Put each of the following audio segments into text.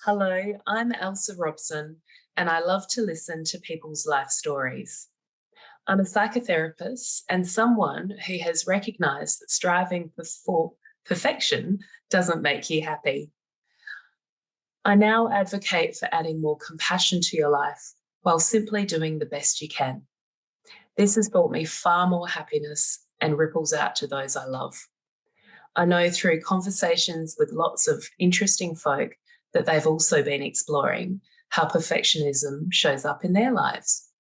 Hello, I'm Ailsa Robson, and I love to listen to people's life stories. I'm a psychotherapist and someone who has recognized that striving for perfection doesn't make you happy. I now advocate for adding more compassion to your life while simply doing the best you can. This has brought me far more happiness and ripples out to those I love. I know through conversations with lots of interesting folk that they've also been exploring how perfectionism shows up in their lives.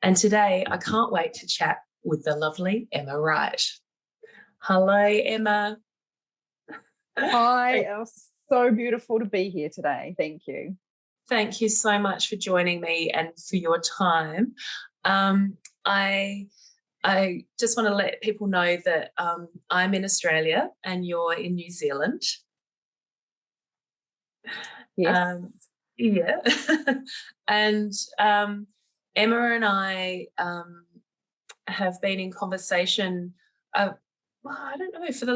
And today, I can't wait to chat with the lovely Emma Wright. Hello, Emma. Hi, it's so beautiful to be here today. Thank you. Thank you so much for joining me and for your time. I just want to let people know that I'm in Australia and you're in New Zealand. Yes. Yeah. And Emma and I have been in conversation, well, I don't know, for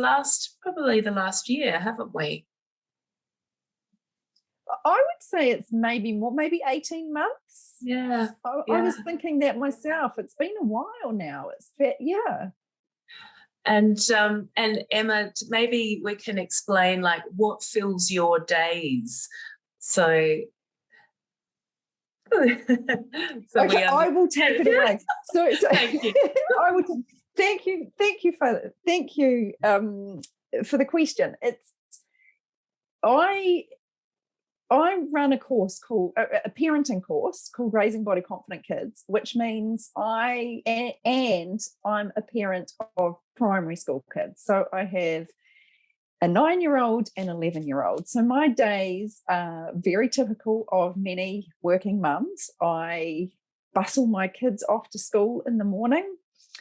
probably the last year, haven't we? I would say it's maybe more, maybe 18 months. Yeah. I was thinking that myself. It's been a while now. Yeah. And Emma, maybe we can explain like what fills your days. So Okay, I will take it away. So thank you. I would thank you for the question. I run a course called a parenting course called Raising Body Confident Kids, which means I'm a parent of primary school kids. So I have a 9-year-old and 11-year-old. So my days are very typical of many working mums. I bustle my kids off to school in the morning.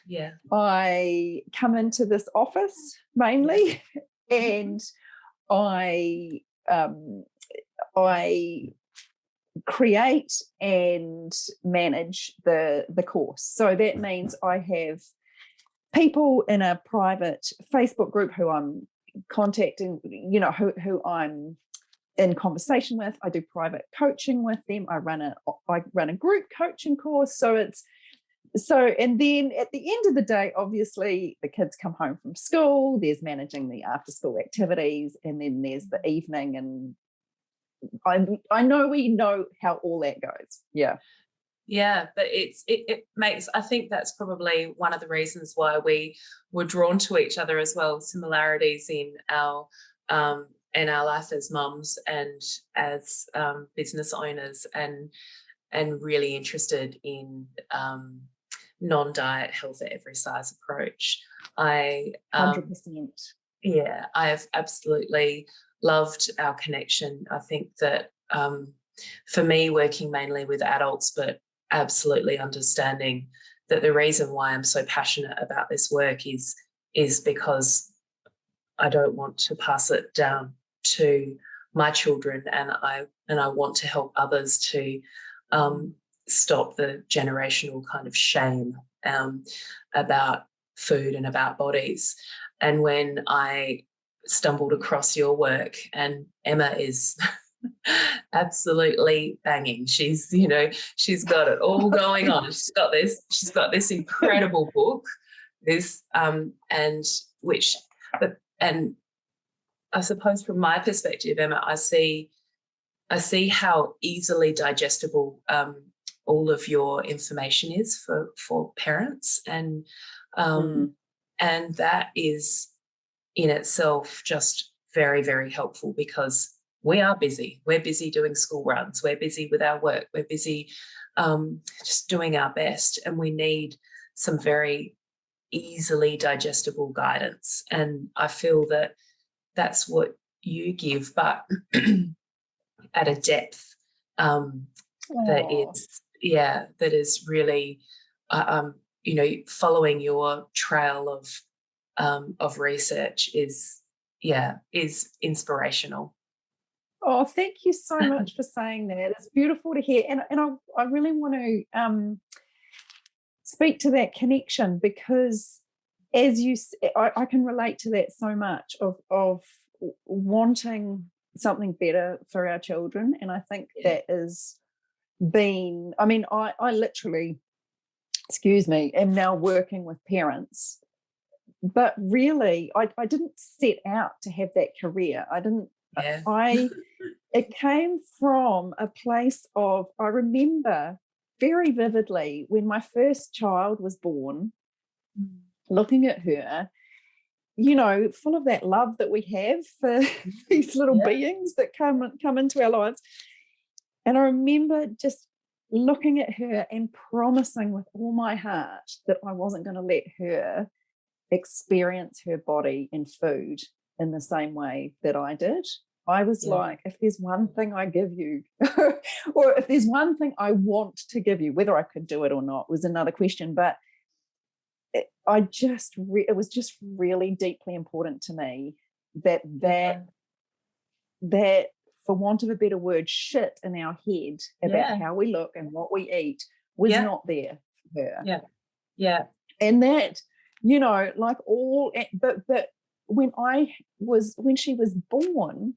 Yeah. I come into this office mainly, and I create and manage the course. So that means I have people in a private Facebook group who I'm contacting, who I'm in conversation with. I do private coaching with them. I run a group coaching course. And then at the end of the day, obviously the kids come home from school, there's managing the after school activities, and then there's the evening, and I know we know how all that goes. Yeah. Yeah, but it makes, I think that's probably one of the reasons why we were drawn to each other as well, similarities in our life as mums and as business owners, and really interested in non-diet health at every size approach. 100%. Yeah, I have absolutely loved our connection. I think that for me, working mainly with adults, but absolutely understanding that the reason why I'm so passionate about this work is because I don't want to pass it down to my children, and I want to help others to stop the generational kind of shame about food and about bodies. And when I stumbled across your work, and Emma is absolutely banging. She's got it all going on. She's got this incredible book, and I suppose from my perspective, Emma, I see how easily digestible all of your information is for parents, and that is in itself just very, very helpful, because we are busy. We're busy doing school runs. We're busy with our work. We're busy just doing our best, and we need some very easily digestible guidance. And I feel that that's what you give, but at a depth that is really, following your trail of research is inspirational. Oh, thank you so much for saying that. It's beautiful to hear. And I really want to speak to that connection, because as you, I can relate to that so much of wanting something better for our children. And I think that is been, I mean, I literally, excuse me, am now working with parents, but really I didn't set out to have that career. It came from a place of, I remember very vividly when my first child was born, looking at her, you know, full of that love that we have for these little beings that come into our lives. And I remember just looking at her and promising with all my heart that I wasn't going to let her experience her body and food in the same way that I did. I was like, if there's one thing I give you, or if there's one thing I want to give you, whether I could do it or not was another question. But it was just really deeply important to me that for want of a better word, shit in our head about how we look and what we eat was not there for her. And that, you know, like but when she was born,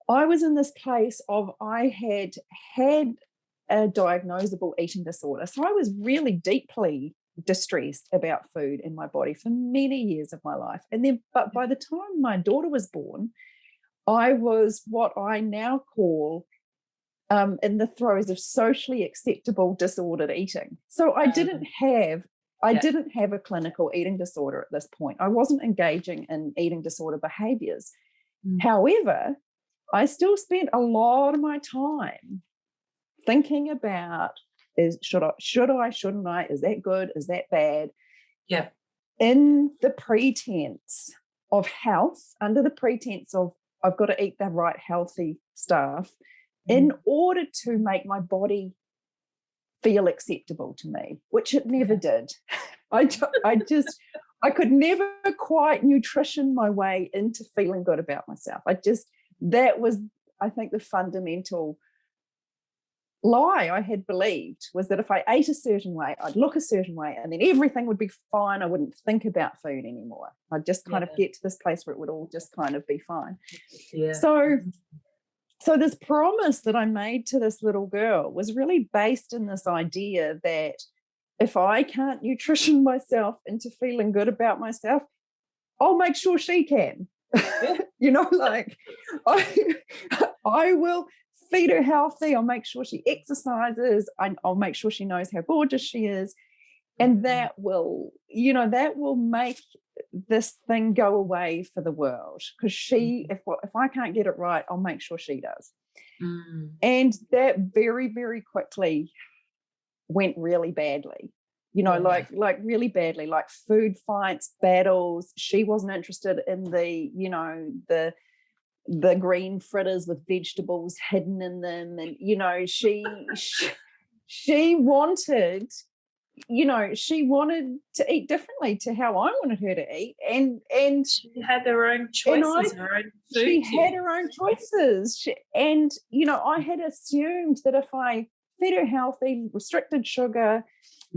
I was in this place of, I had a diagnosable eating disorder. So I was really deeply distressed about food in my body for many years of my life. And then, but by the time my daughter was born, I was what I now call in the throes of socially acceptable disordered eating. So I didn't have a clinical eating disorder at this point. I wasn't engaging in eating disorder behaviors. However, I still spent a lot of my time thinking about, should I, shouldn't I, is that good, is that bad? In the pretense of health, under the pretense of I've got to eat the right healthy stuff in order to make my body feel acceptable to me, which it never did. I could never quite nutrition my way into feeling good about myself. That was, I think, the fundamental lie I had believed, was that if I ate a certain way, I'd look a certain way, and then everything would be fine. I wouldn't think about food anymore. I'd just kind of get to this place where it would all just kind of be fine. So this promise that I made to this little girl was really based in this idea that if I can't nutrition myself into feeling good about myself, I'll make sure she can. You know, like I will feed her healthy. I'll make sure she exercises. I'll make sure she knows how gorgeous she is. And that will make this thing go away for the world. Because if I can't get it right, I'll make sure she does. And that very, very quickly went really badly. You know, like really badly, like food fights, battles. She wasn't interested in the green fritters with vegetables hidden in them. And, you know, she wanted, she wanted to eat differently to how I wanted her to eat. And she had her own choices, her own food. She had her own choices. I had assumed that if I fed her healthy, restricted sugar,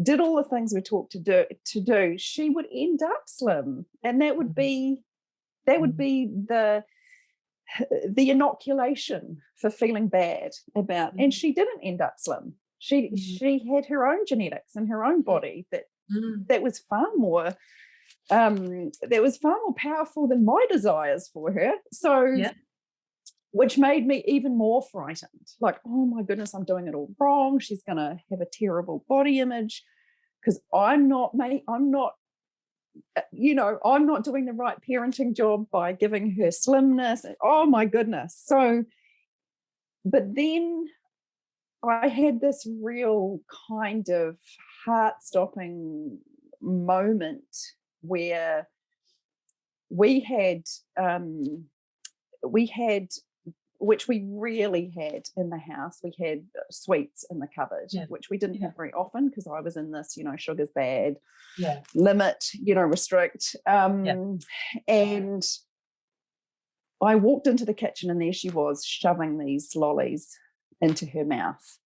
did all the things we talked to do, she would end up slim. And that would be the inoculation for feeling bad about. And she didn't end up slim. She had her own genetics and her own body that was far more powerful than my desires for her. So which made me even more frightened. Like, oh my goodness, I'm doing it all wrong. She's going to have a terrible body image because I'm not doing the right parenting job by giving her slimness. Oh my goodness. So, but then I had this real kind of heart-stopping moment where we had, which we rarely had in the house. We had sweets in the cupboard, which we didn't have very often because I was in this, sugar's bad, limit, restrict. And I walked into the kitchen and there she was shoving these lollies into her mouth.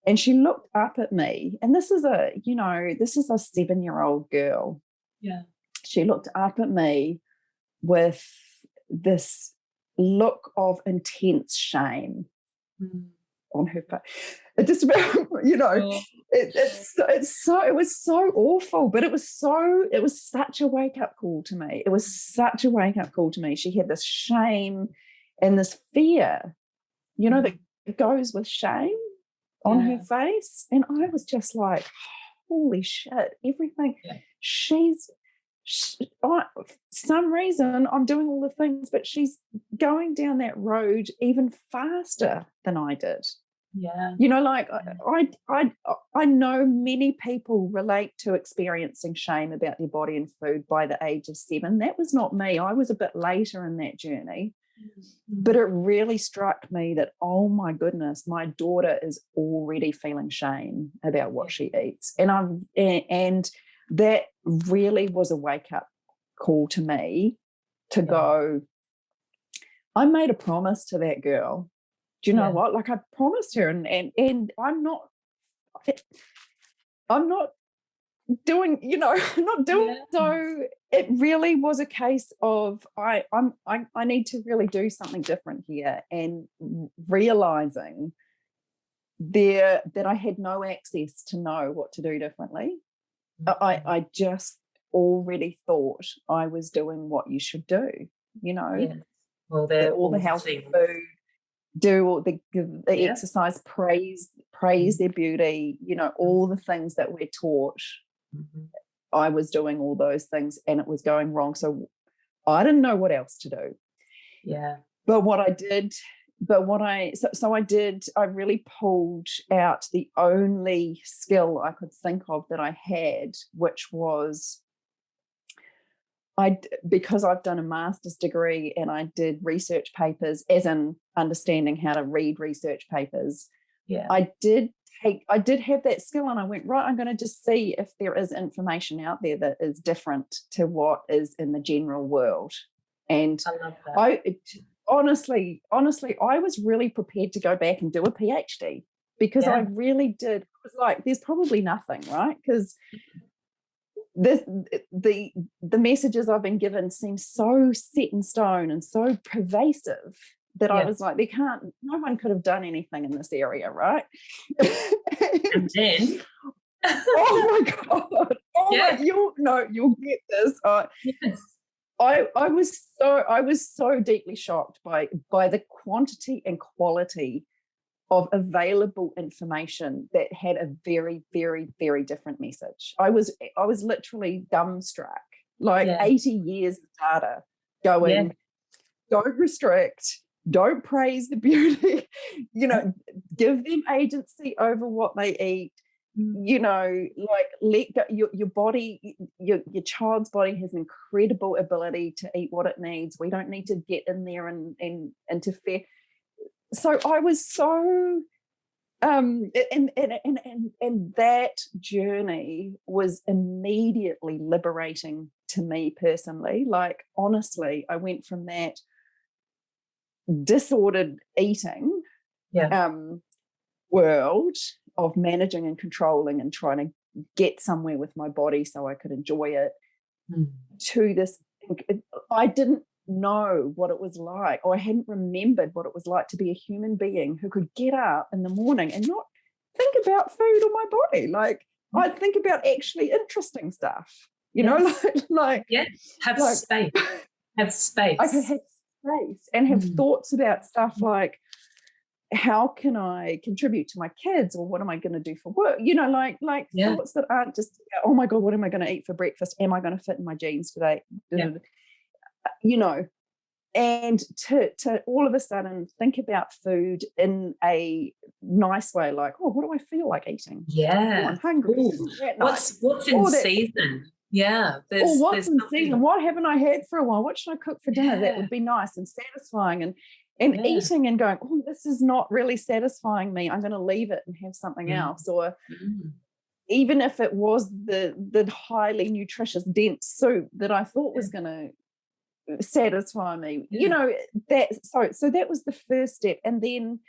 And she looked up at me, and this is a 7-year-old girl. She looked up at me with this look of intense shame Mm. on her face. It just, Oh. it was so awful, but it was such a wake-up call to me. It was such a wake-up call to me. She had this shame and this fear, that goes with shame on her face. And I was just like, holy shit, everything. For some reason I'm doing all the things, but she's going down that road even faster than I did. I know many people relate to experiencing shame about their body and food by the age of 7. That was not me. I was a bit later in that journey. But it really struck me that, oh my goodness, my daughter is already feeling shame about what she eats. And that really was a wake-up call to me to go, I made a promise to that girl. Do you know what? Like, I promised her, and I'm not doing, I'm not doing. So it really was a case of I need to really do something different here, and realizing that I had no access to know what to do differently. I just already thought I was doing what you should do, Well, they're all the healthy food, do all the exercise, praise their beauty, all the things that we're taught. I was doing all those things and it was going wrong. So I didn't know what else to do. But what I did, I really pulled out the only skill I could think of that I had, which was because I've done a master's degree and I did research papers, as in understanding how to read research papers. I did have that skill, and I went, right, I'm going to just see if there is information out there that is different to what is in the general world. And I love that. Honestly, I was really prepared to go back and do a PhD, because I really did. I was like, there's probably nothing, right? Because the messages I've been given seem so set in stone and so pervasive that I was like, no one could have done anything in this area, right? And then oh my God. You'll get this. I was so deeply shocked by the quantity and quality of available information that had a very, very, very different message. I was literally dumbstruck, like 80 years of data going, don't restrict, don't praise the beauty, give them agency over what they eat, like let go. Your body, your child's body has an incredible ability to eat what it needs. We don't need to get in there and interfere. So I was so and that journey was immediately liberating to me personally. Like, honestly, I went from that disordered eating world of managing and controlling and trying to get somewhere with my body so I could enjoy it to this. I didn't know what it was like, or I hadn't remembered what it was like to be a human being who could get up in the morning and not think about food or my body. Like, I'd think about actually interesting stuff, have space. Have space. I could have space and have thoughts about stuff like, how can I contribute to my kids, or what am I going to do for work? Thoughts that aren't just, oh my God, what am I going to eat for breakfast? Am I going to fit in my jeans today? And to all of a sudden think about food in a nice way, like, oh, what do I feel like eating? Oh, I'm hungry. What's in season? What's in season? What haven't I had for a while? What should I cook for dinner that would be nice and satisfying? And eating and going, oh, this is not really satisfying me. I'm going to leave it and have something else. Or even if it was the highly nutritious, dense soup that I thought was going to satisfy me, so that was the first step. And then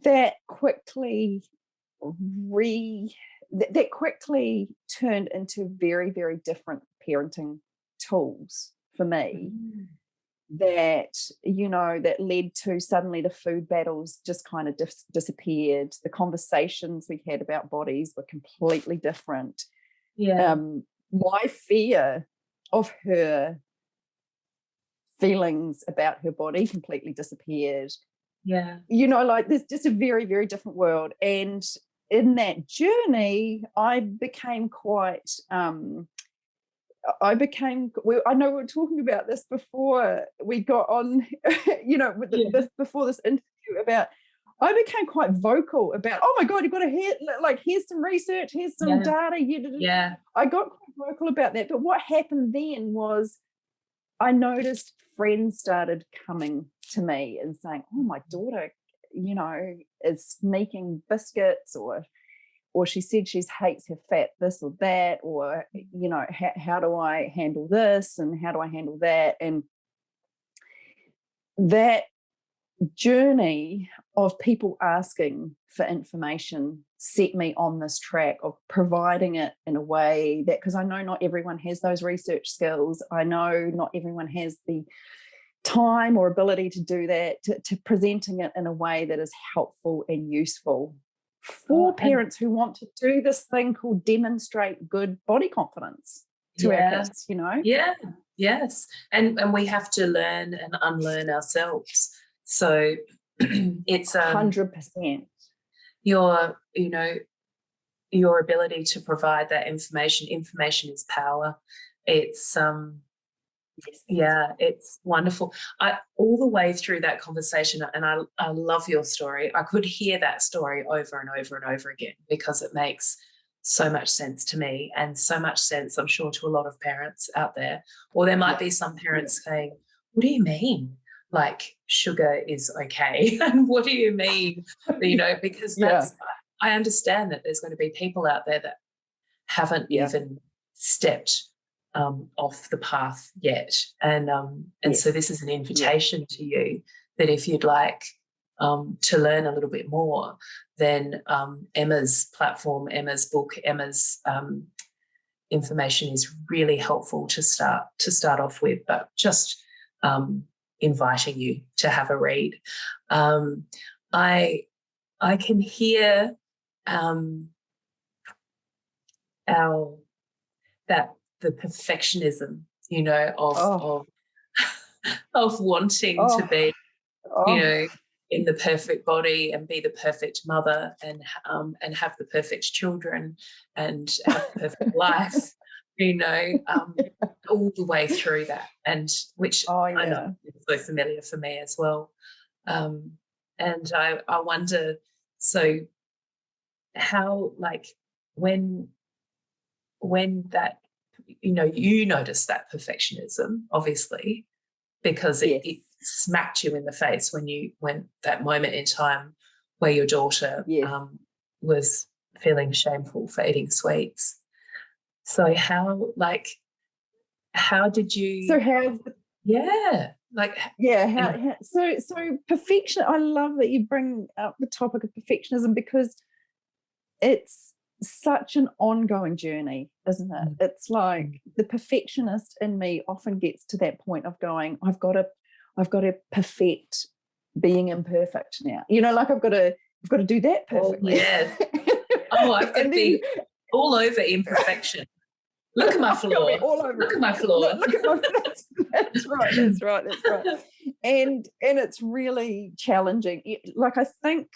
that quickly turned into very, very different parenting tools for me that, that led to suddenly the food battles just kind of disappeared. The conversations we had about bodies were completely different. Yeah. My fear of her feelings about her body completely disappeared. Yeah. Like there's just a very, very different world. And in that journey, I became quite I know we were talking about this before we got on, before this interview, about I became quite vocal about, oh my God, you've got to hear, like, here's some research, here's some data. Yeah. I got quite vocal about that. But what happened then was I noticed friends started coming to me and saying, oh, my daughter, is sneaking biscuits, or she said she hates her fat this or that, or, how do I handle this and how do I handle that? And that journey of people asking for information set me on this track of providing it in a way that, because I know not everyone has those research skills. I know not everyone has the time or ability to do that, to presenting it in a way that is helpful and useful for parents who want to do this thing called demonstrate good body confidence to our kids, Yeah, yes. And we have to learn and unlearn ourselves. So it's 100%. Your ability to provide that information is power. It's it's wonderful. All the way through that conversation, and I love your story. I could hear that story over and over and over again because it makes so much sense to me, and so much sense, I'm sure, to a lot of parents out there. Or there might be some parents saying, what do you mean? Like, sugar is okay. And what do you mean? Because I understand that there's going to be people out there that haven't even stepped off the path yet. And so this is an invitation to you that if you'd like to learn a little bit more, then Emma's platform, Emma's book, Emma's information is really helpful to start off with, but just inviting you to have a read. I can hear the perfectionism, of wanting to be, in the perfect body and be the perfect mother and have the perfect children and have the perfect life, all the way through that, and which I know is so familiar for me as well. And I wonder, so how, like, when that, you notice that perfectionism, obviously, because it smacked you in the face when that moment in time where your daughter was feeling shameful for eating sweets. So how did you? So so perfection. I love that you bring up the topic of perfectionism, because it's such an ongoing journey, isn't it? It's like the perfectionist in me often gets to that point of going, I've got to perfect being imperfect now. Like I've got to do that perfectly. I've got to be all over imperfection. Look at my flaw. Look at my flaw. That's right. And it's really challenging. Like, I think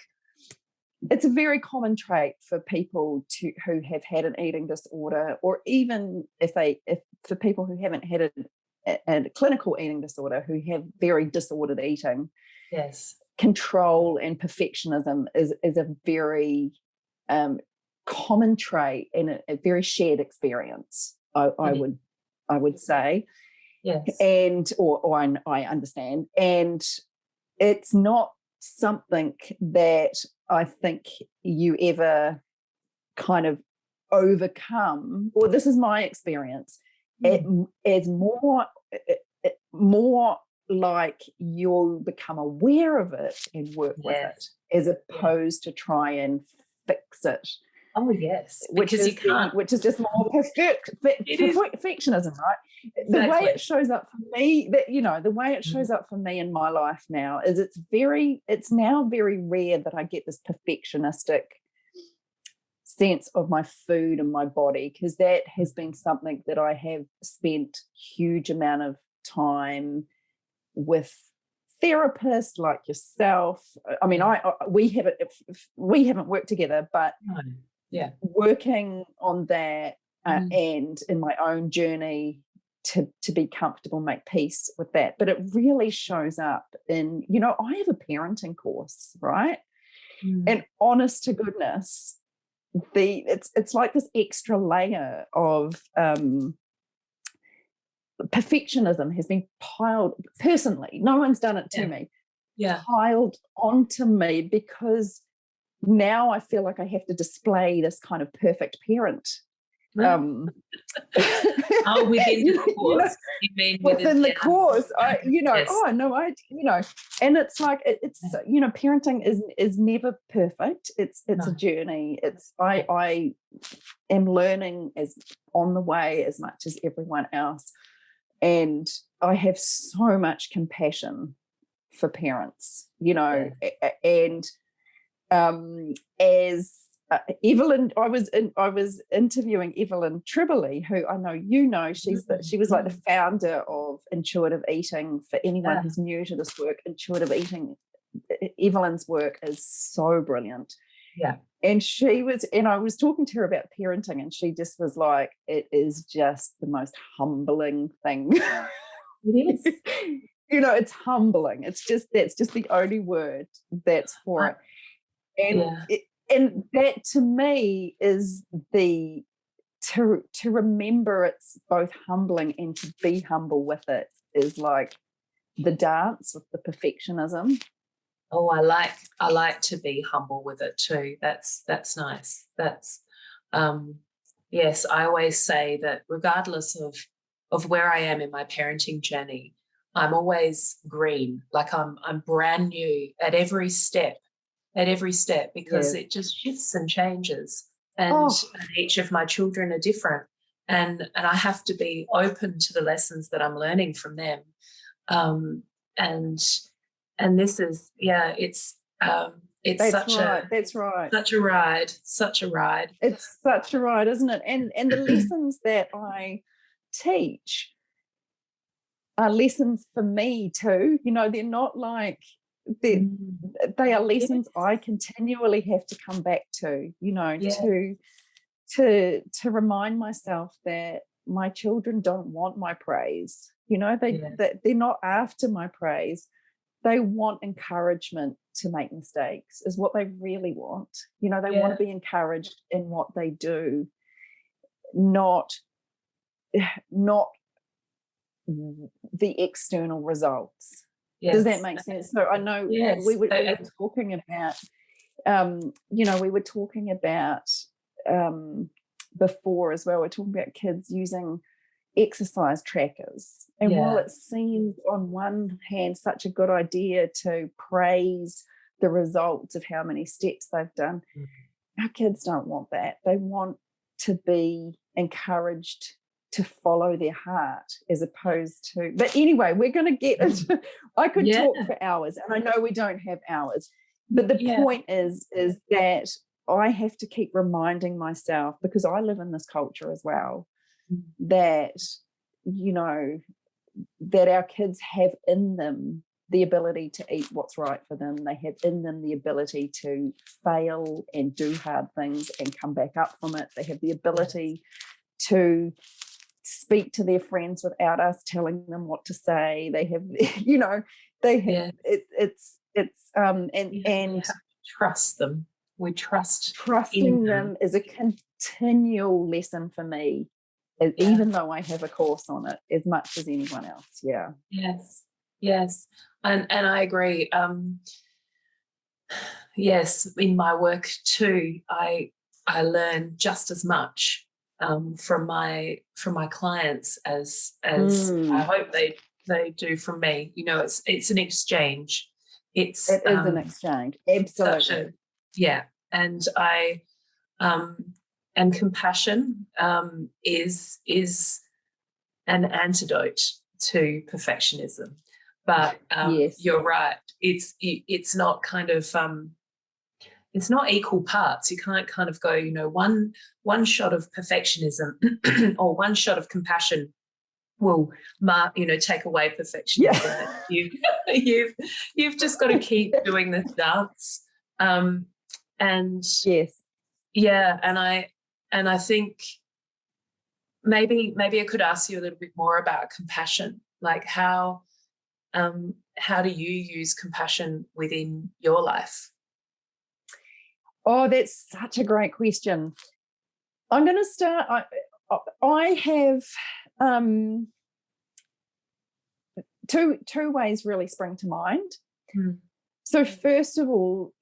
it's a very common trait for people who have had an eating disorder, or even if for people who haven't had a clinical eating disorder, who have very disordered eating. Yes. Control and perfectionism is a very common trait and a very shared experience. I would say. Yes. And or I understand, and it's not something that I think you ever kind of overcome, or this is my experience. It's more like you'll become aware of it and work with it, as opposed to try and fix it. Oh yes, because you can't. which is just more perfectionism, right? Exactly. The way it shows up for me, the way it shows up for me in my life now is it's now very rare that I get this perfectionistic sense of my food and my body, because that has been something that I have spent huge amount of time with therapists like yourself. I mean, we haven't worked together, but working on that and in my own journey to be comfortable, make peace with that. But it really shows up in, I have a parenting course, right? And honest to goodness, it's like this extra layer of perfectionism has been piled, personally, no one's done it to me, piled onto me, because now I feel like I have to display this kind of perfect parent. Within the course, you mean within the course, and it's like parenting is never perfect. It's a journey. I am learning as on the way as much as everyone else, and I have so much compassion for parents, and as Evelyn, I was interviewing Evelyn Tribbley, who I know she was like the founder of intuitive eating. For anyone who's new to this work, intuitive eating, Evelyn's work is so brilliant. Yeah. And I was talking to her about parenting, and she just was like, it is just the most humbling thing. It is. It's humbling. That's just the only word that's for it. And and that to me is to remember it's both humbling and to be humble with it is like the dance with the perfectionism. Oh, I like to be humble with it too. That's nice. That's yes, I always say that regardless of where I am in my parenting journey, I'm always green, like I'm brand new at every step, because it just shifts and changes, and each of my children are different, and I have to be open to the lessons that I'm learning from them, and this is it's that's right. such a ride. It's such a ride, isn't it? And the lessons that I teach are lessons for me too. They're not like they are lessons I continually have to come back to, to remind myself that my children don't want my praise. They're not after my praise. They want encouragement to make mistakes, is what they really want. They want to be encouraged in what they do, not the external results. Does that make sense? So I know we were talking about, before as well, we're talking about kids using exercise trackers. And while it seems on one hand such a good idea to praise the results of how many steps they've done, our kids don't want that. They want to be encouraged to follow their heart as opposed to, but anyway, we're going to get into, I could talk for hours, and I know we don't have hours, but the point is that I have to keep reminding myself, because I live in this culture as well, that that our kids have in them the ability to eat what's right for them. They have in them the ability to fail and do hard things and come back up from it. They have the ability to speak to their friends without us telling them what to say. They have, and trust them. We trusting them is a continual lesson for me, even though I have a course on it as much as anyone else. Yes, and I agree. Yes, in my work too, I learn just as much from my clients as I hope they do from me. It's an exchange. It is an exchange, absolutely. And And compassion is an antidote to perfectionism. But Yes. you're right. It's not kind of it's not equal parts. You can't kind of go, you know, one shot of perfectionism or one shot of compassion will take away perfectionism. Yeah. You've just got to keep doing this dance. And yes, yeah, and I think maybe I could ask you a little bit more about compassion. Like how do you use compassion within your life? Oh, that's such a great question. I'm going to start. I have two ways really spring to mind. So first of all,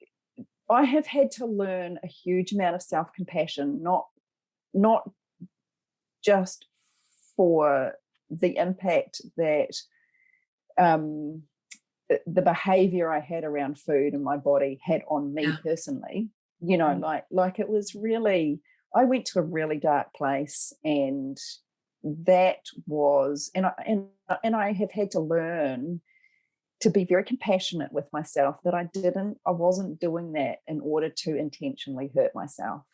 I have had to learn a huge amount of self-compassion, not just for the impact that the behavior I had around food and my body had on me personally. You know, like it was really, I went to a really dark place, and that was, and I have had to learn to be very compassionate with myself, that I wasn't doing that in order to intentionally hurt myself.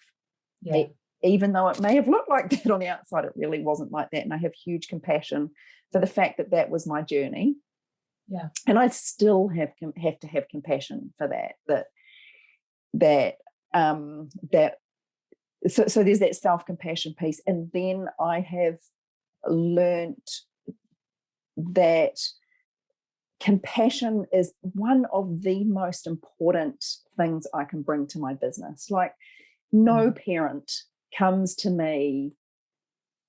Yeah. Even though it may have looked like that on the outside, it really wasn't like that. And I have huge compassion for the fact that that was my journey. Yeah. And I still have to have compassion for that. So there's that self-compassion piece. And then I have learned that compassion is one of the most important things I can bring to my business. Like, no parent comes to me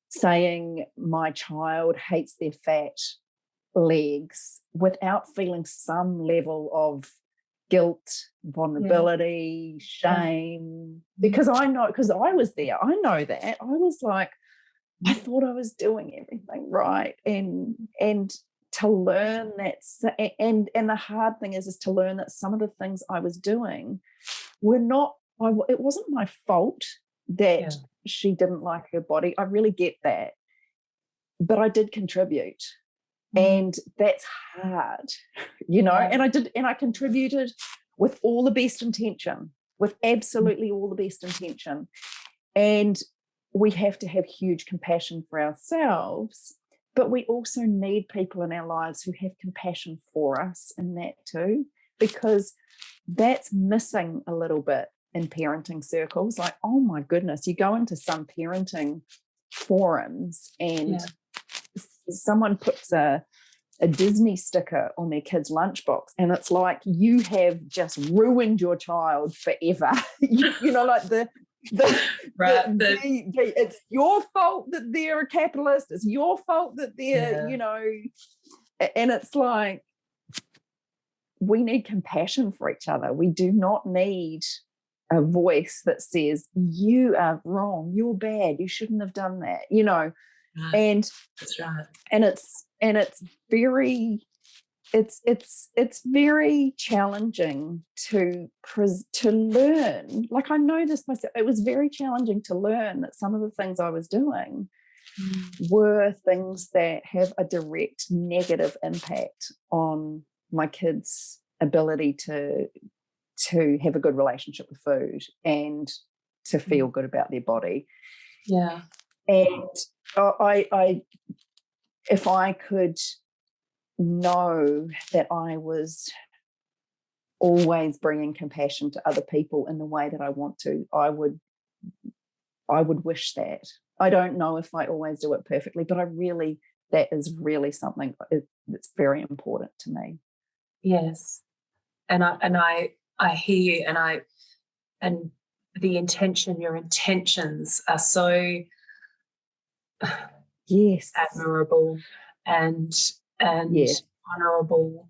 saying my child hates their fat legs without feeling some level of guilt, vulnerability, shame, because I was there. I know that. I was like, I thought I was doing everything right, and to learn that, and the hard thing is to learn that some of the things I was doing were not, it wasn't my fault that she didn't like her body. I really get that, but I did contribute, and that's hard, you know. And I contributed with all the best intention, with absolutely all the best intention, and we have to have huge compassion for ourselves, but we also need people in our lives who have compassion for us in that too, because that's missing a little bit in parenting circles. Like, oh my goodness, you go into some parenting forums and someone puts a Disney sticker on their kid's lunchbox, and it's like, you have just ruined your child forever. you know, like it's your fault that they're a capitalist. It's your fault that they're, you know, and it's like, we need compassion for each other. We do not need a voice that says, you are wrong, you're bad, you shouldn't have done that, you know. And that's right. And it's very challenging to learn. Like, I know this myself. It was very challenging to learn that some of the things I was doing were things that have a direct negative impact on my kids' ability to have a good relationship with food and to feel good about their body. Yeah. And I if I could know that I was always bringing compassion to other people in the way that I want to, I would wish that. I don't know if I always do it perfectly, but that is really something that's very important to me. Yes. And I hear you, and the intention, your intentions are so admirable and honorable,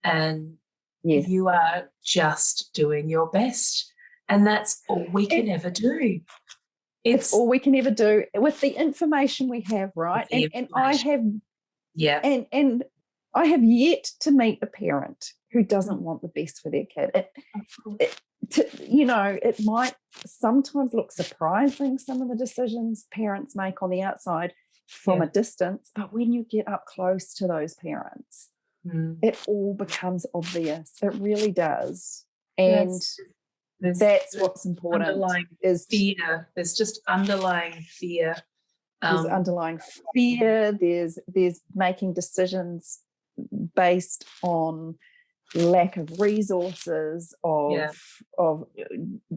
and you are just doing your best, and that's all we can ever do. It's all we can ever do with the information we have, right? And I have and I have yet to meet a parent who doesn't want the best for their kid. it might sometimes look surprising, some of the decisions parents make on the outside from a distance, but when you get up close to those parents, it all becomes obvious. It really does. And that's what's important. Underlying is fear. There's just underlying fear. There's underlying fear. There's making decisions based on lack of resources, of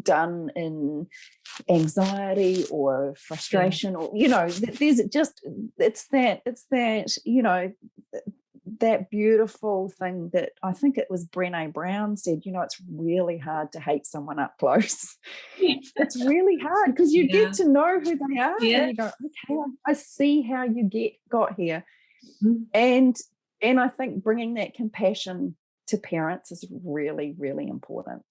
done in anxiety or frustration, or there's just it's that that beautiful thing that I think it was Brené Brown said, it's really hard to hate someone up close. It's really hard because you get to know who they are and you go, okay, I see how you got here. And I think bringing that compassion to parents is really, really important.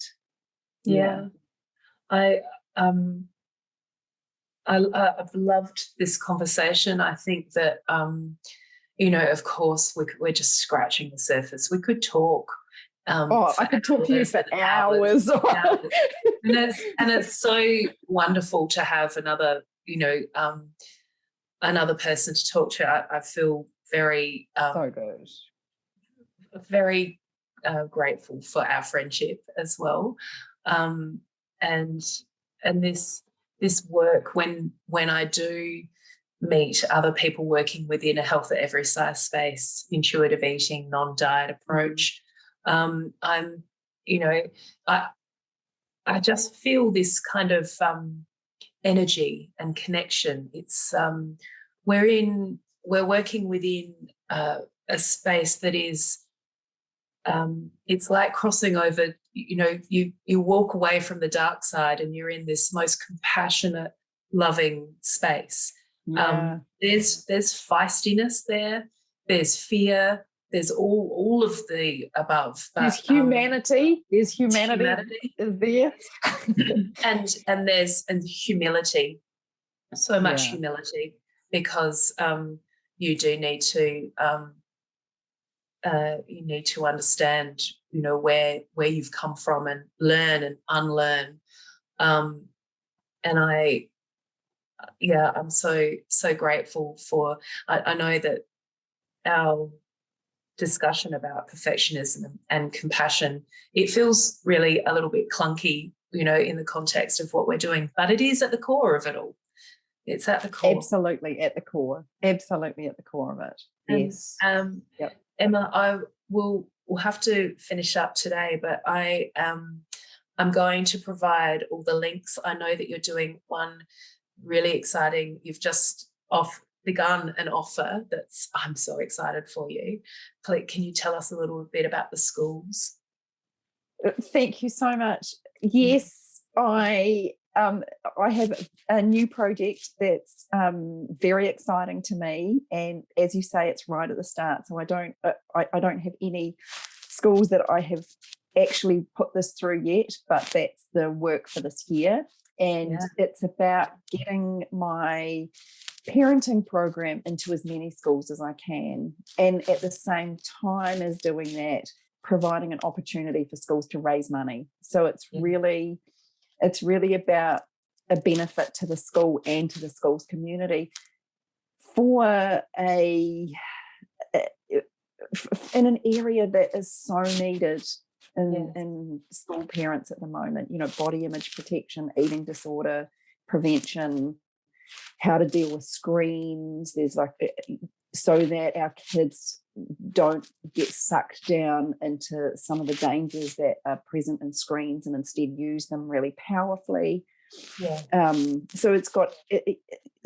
I've loved this conversation. I think that of course we're just scratching the surface. We could talk I could talk to you for hours. and it's so wonderful to have another another person to talk to. I feel very so good, very grateful for our friendship as well, and this work, when I do meet other people working within a health at every size space, intuitive eating, non-diet approach, I just feel this kind of energy and connection. It's we're working within a space that is it's like crossing over, you walk away from the dark side and you're in this most compassionate, loving space. There's feistiness there, there's fear, there's all of the above. But, there's humanity. Is there. and there's humility, so much humility, because you do need to understand, where you've come from and learn and unlearn. And I'm so grateful for. I know that our discussion about perfectionism and compassion, it feels really a little bit clunky, in the context of what we're doing, but it is at the core of it all. It's at the core. Absolutely at the core. Absolutely at the core of it. Yes. Emma, we'll have to finish up today, but I'm going to provide all the links. I know that you're doing one really exciting. You've just begun an offer I'm so excited for you. Please, can you tell us a little bit about the schools? Thank you so much. Yes, I have a new project that's very exciting to me, and as you say, it's right at the start. So I don't have any schools that I have actually put this through yet, but that's the work for this year, and it's about getting my parenting program into as many schools as I can, and at the same time as doing that, providing an opportunity for schools to raise money. So it's really about a benefit to the school and to the school's community for in an area that is so needed in school parents at the moment. Body image protection, eating disorder prevention, how to deal with screens. There's so that our kids don't get sucked down into some of the dangers that are present in screens, and instead use them really powerfully. So it's got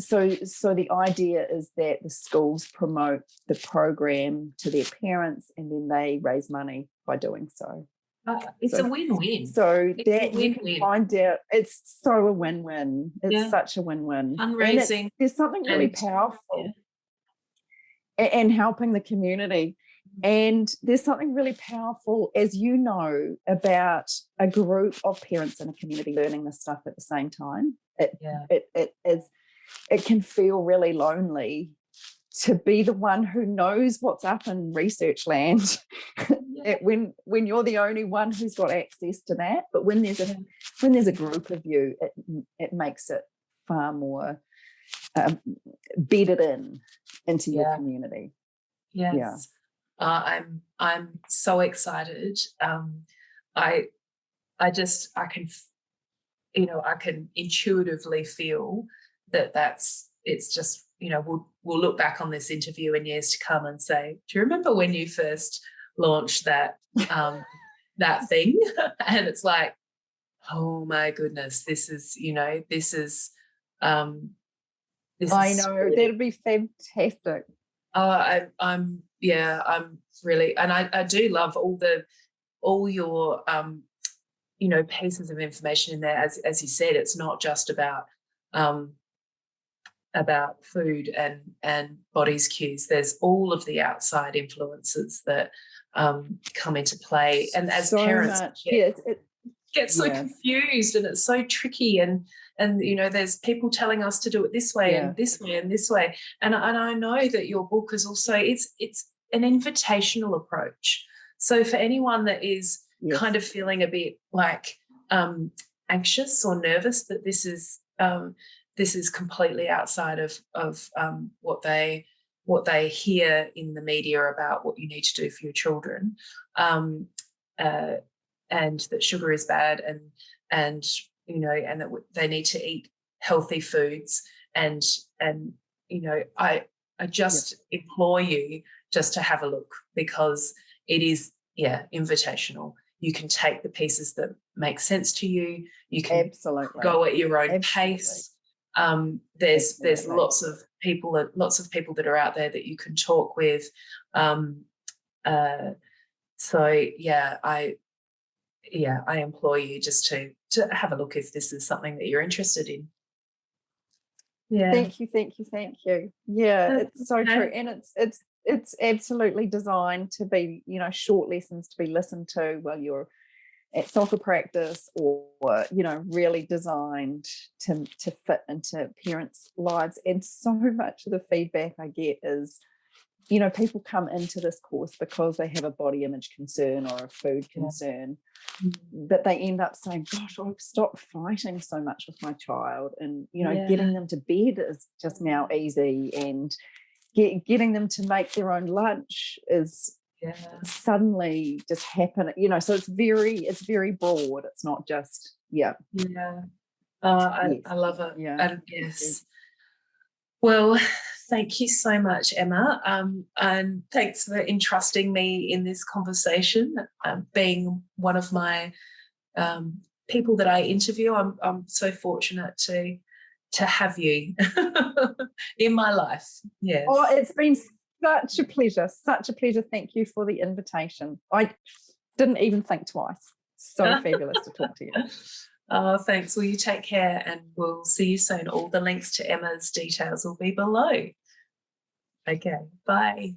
so the idea is that the schools promote the program to their parents, and then they raise money by doing so. It's a win-win. So it's that you can find out, it's so a win-win. It's such a win-win. Fundraising. There's something really powerful and helping the community. And there's something really powerful, as you know, about a group of parents in a community learning this stuff at the same time. It can feel really lonely to be the one who knows what's up in research land when you're the only one who's got access to that. But when there's a group of you, it makes it far more bedded into your community. Yes. I'm so excited. I can intuitively feel it's just, we'll look back on this interview in years to come and say, do you remember when you first launched that that thing? And it's like, oh my goodness, this is I know, really, that'd be fantastic. I'm really, and I do love all your pieces of information in there. As you said, it's not just about food and body's cues. There's all of the outside influences that come into play, and as so parents get so confused, and it's so tricky, and there's people telling us to do it this way and this way and this way, and I know that your book is also it's an invitational approach. So for anyone that is kind of feeling a bit like anxious or nervous that this is completely outside of what they hear in the media about what you need to do for your children, and that sugar is bad, and that they need to eat healthy foods, and I just implore you just to have a look, because it is invitational. You can take the pieces that make sense to you. You can go at your own pace. There's lots of people that are out there that you can talk with. I implore you just to have a look if this is something that you're interested in. Yeah. Thank you. Yeah, it's so true, and it's absolutely designed to be, short lessons to be listened to while you're at soccer practice, or really designed to fit into parents' lives. And so much of the feedback I get is, people come into this course because they have a body image concern or a food concern, that they end up saying, gosh, I've stopped fighting so much with my child, and getting them to bed is just now easy, and getting them to make their own lunch is suddenly just happen. So it's very broad. It's not just I love it. And well, thank you so much, Emma, and thanks for entrusting me in this conversation, being one of my people that I interview. I'm so fortunate to have you in my life. Yes. Oh, it's been such a pleasure. Thank you for the invitation. I didn't even think twice. So fabulous to talk to you. Oh, thanks. Well, you take care, and we'll see you soon. All the links to Emma's details will be below. Okay, bye.